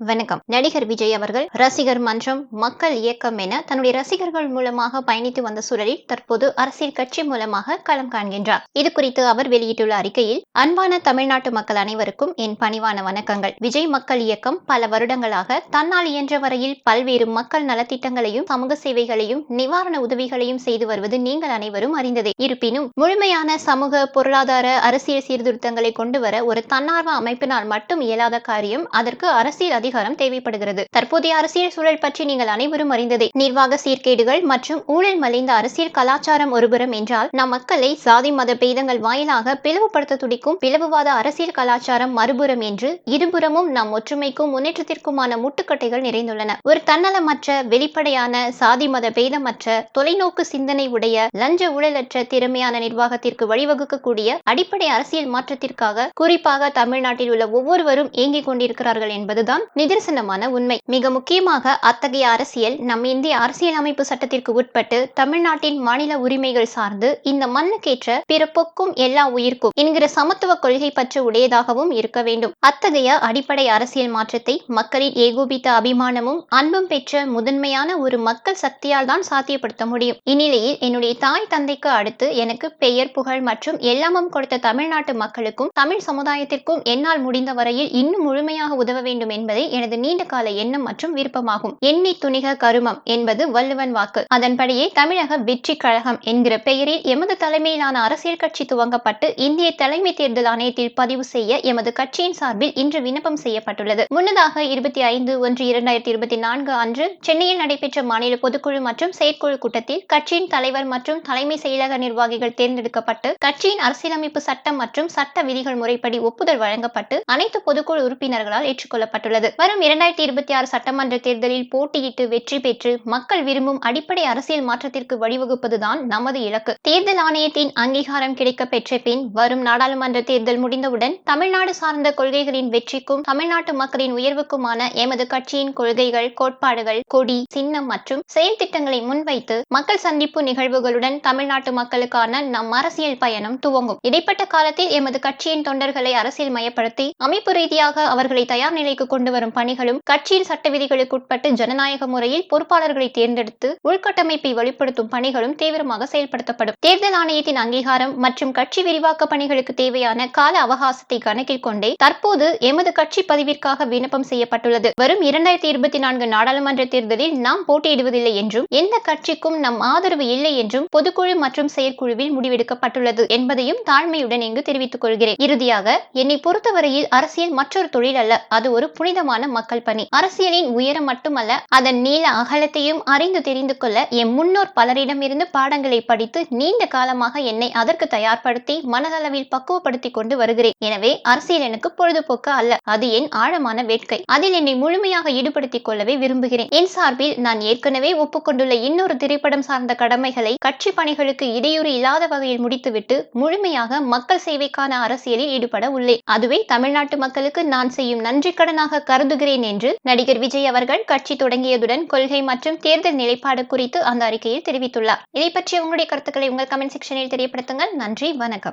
வணக்கம். நடிகர் விஜய் அவர்கள் ரசிகர் மன்றம், மக்கள் இயக்கம் என தன்னுடைய ரசிகர்கள் மூலமாக பயணித்து வந்த சூழலில் தற்போது அரசியல் கட்சி மூலமாக களம் காண்கின்றார். இது குறித்து அவர் வெளியிட்டுள்ள அறிக்கையில், அன்பான தமிழ்நாட்டு மக்கள் அனைவருக்கும் என் பணிவான வணக்கங்கள். விஜய் மக்கள் இயக்கம் பல வருடங்களாக தன்னால் இயன்ற வரையில் பல்வேறு மக்கள் நலத்திட்டங்களையும் சமூக சேவைகளையும் நிவாரண உதவிகளையும் செய்து வருவது நீங்கள் அனைவரும் அறிந்ததே. இருப்பினும் முழுமையான சமூக பொருளாதார அரசியல் சீர்திருத்தங்களை கொண்டு வர ஒரு தன்னார்வ அமைப்பினால் மட்டும் இயலாத காரியம். அதற்கு அரசியல் அதிகாரம் தேவைப்படுகிறது. தற்போதைய அரசியல் சூழல் பற்றி நீங்கள் அனைவரும் அறிந்ததே. நிர்வாக சீர்கேடுகள் மற்றும் ஊழல் மலிந்த அரசியல் கலாச்சாரம் ஒருபுறம் என்றால், நம் மக்களை சாதி மத பேதங்கள் வாயிலாக பிளவுபடுத்த துடிக்கும் பிளவுவாத அரசியல் கலாச்சாரம் மறுபுறம் என்று இருபுறமும் நம் ஒற்றுமைக்கும் முன்னேற்றத்திற்குமான முட்டுக்கட்டைகள் நிறைந்துள்ளன. ஒரு தன்னலமற்ற, வெளிப்படையான, சாதி மத பேதமற்ற, தொலைநோக்கு சிந்தனை உடைய, லஞ்ச ஊழலற்ற திறமையான நிர்வாகத்திற்கு வழிவகுக்கக்கூடிய அடிப்படை அரசியல் மாற்றத்திற்காக குறிப்பாக தமிழ்நாட்டில் உள்ள ஒவ்வொருவரும் இயங்கிக் கொண்டிருக்கிறார்கள் என்பதுதான் நிதர்சனமான உண்மை. மிக முக்கியமாக அத்தகைய அரசியல் நம் இந்திய அரசியல் அமைப்பு சட்டத்திற்கு உட்பட்டு தமிழ்நாட்டின் மாநில உரிமைகள் சார்ந்து இந்த மண்ணுக்கேற்ற பிறப்புக்கும் எல்லா உயிர்க்கும் என்கிற சமத்துவ கொள்கை பற்று உடையதாகவும் இருக்க வேண்டும். அத்தகைய அடிப்படை அரசியல் மாற்றத்தை மக்களின் ஏகோபித்த அபிமானமும் அன்பும் பெற்ற முதன்மையான ஒரு மக்கள் சக்தியால் தான் சாத்தியப்படுத்த முடியும். இந்நிலையில் என்னுடைய தாய் தந்தைக்கு அடுத்து எனக்கு பெயர், புகழ் மற்றும் எல்லாமும் கொடுத்த தமிழ்நாட்டு மக்களுக்கும் தமிழ் சமுதாயத்திற்கும் என்னால் முடிந்த வரையில் இன்னும் முழுமையாக உதவ வேண்டும் என்பதை எனது நீண்ட கால எண்ணம் மற்றும் விருப்பமாகும். எண்ணி துணிக கருமம் என்பது வள்ளுவன் வாக்கு. அதன்படியே தமிழக வெற்றி கழகம் என்கிற பெயரில் எமது தலைமையிலான அரசியல் கட்சி துவங்கப்பட்டு இந்திய தலைமை தேர்தல் ஆணையத்தில் பதிவு செய்ய எமது கட்சியின் சார்பில் இன்று விண்ணப்பம் செய்யப்பட்டுள்ளது. முன்னதாக 25/1/2024 அன்று சென்னையில் நடைபெற்ற மாநில பொதுக்குழு மற்றும் செயற்குழு கூட்டத்தில் கட்சியின் தலைவர் மற்றும் தலைமை செயலக நிர்வாகிகள் தேர்ந்தெடுக்கப்பட்டு கட்சியின் அரசியலமைப்பு சட்டம் மற்றும் சட்ட விதிகள் முறைப்படி ஒப்புதல் வழங்கப்பட்டு அனைத்து பொதுக்குழு உறுப்பினர்களால் ஏற்றுக்கொள்ளப்பட்டுள்ளது. வரும் 2026 சட்டமன்ற தேர்தலில் போட்டியிட்டு வெற்றி பெற்று மக்கள் விரும்பும் அடிப்படை அரசியல் மாற்றத்திற்கு வழிவகுப்பதுதான் நமது இலக்கு. தேர்தல் ஆணையத்தின் அங்கீகாரம் கிடைக்க பெற்ற பின் வரும் நாடாளுமன்ற தேர்தல் முடிந்தவுடன் தமிழ்நாடு சார்ந்த கொள்கைகளின் வெற்றிக்கும் தமிழ்நாட்டு மக்களின் உயர்வுக்குமான எமது கட்சியின் கொள்கைகள், கோட்பாடுகள், கொடி, சின்னம் மற்றும் செயல் திட்டங்களை முன்வைத்து மக்கள் சந்திப்பு நிகழ்வுகளுடன் தமிழ்நாட்டு மக்களுக்கான நம் அரசியல் பயணம் துவங்கும். இடைப்பட்ட காலத்தில் எமது கட்சியின் தொண்டர்களை அரசியல் மயப்படுத்தி அமைப்பு ரீதியாக அவர்களை தயார் நிலைக்கு கொண்டு வரும் பணிகளும், கட்சியின் சட்ட விதிகளுக்கு உட்பட்டு ஜனநாயக முறையில் பொறுப்பாளர்களை தேர்ந்தெடுத்து உள்கட்டமைப்பை வலுப்படுத்தும் பணிகளும் தீவிரமாக செயல்படுத்தப்படும். தேர்தல் ஆணையத்தின் அங்கீகாரம் மற்றும் கட்சி விரிவாக்க பணிகளுக்கு தேவையான கால அவகாசத்தை கணக்கில் கொண்டே தற்போது எமது கட்சி பதிவிற்காக விண்ணப்பம் செய்யப்பட்டுள்ளது. வரும் 2024 நாடாளுமன்ற தேர்தலில் நாம் போட்டியிடுவதில்லை என்றும் எந்த கட்சிக்கும் நம் ஆதரவு இல்லை என்றும் பொதுக்குழு மற்றும் செயற்குழுவில் முடிவெடுக்கப்பட்டுள்ளது என்பதையும் தாழ்மையுடன் இங்கு தெரிவித்துக் கொள்கிறேன். இறுதியாக, என்னை பொறுத்தவரையில் அரசியல் மற்றொரு தொழில் அல்ல, அது ஒரு புனிதமான மக்கள் பணி. அரசியலின் உயரம் மட்டுமல்ல, அதன் நீள அகலத்தையும் அறிந்து தெரிந்து கொள்ள என் முன்னோர் பலரிடமிருந்து பாடங்களை படித்து நீண்ட காலமாக என்னை அதற்கு தயார்படுத்தி மனதளவில் பக்குவப்படுத்தி கொண்டு வருகிறேன். எனவே அரசியல் எனக்கு பொழுதுபோக்கு அல்ல, அது என் ஆழமான வேட்கை. அதில் என்னை முழுமையாக ஈடுபடுத்திக் கொள்ளவே விரும்புகிறேன். என் சார்பில் நான் ஏற்கனவே ஒப்புக்கொண்டுள்ள இன்னொரு திரைப்படம் சார்ந்த கடமைகளை கட்சி பணிகளுக்கு இடையூறு இல்லாத வகையில் முடித்துவிட்டு முழுமையாக மக்கள் சேவைக்கான அரசியலில் ஈடுபட உள்ளேன். அதுவே தமிழ்நாட்டு மக்களுக்கு நான் செய்யும் நன்றி கடனாக கருதுகிறேன் என்று நடிகர் விஜய் அவர்கள் கட்சி தொடங்கியதுடன் கொள்கை மற்றும் தேர்தல் நிலைப்பாடு குறித்து அந்த அறிக்கையில் தெரிவித்துள்ளார். இதை பற்றி உங்களுடைய கருத்துக்களை உங்கள் கமெண்ட் செக்ஷனில் தெரியப்படுத்துங்கள். நன்றி, வணக்கம்.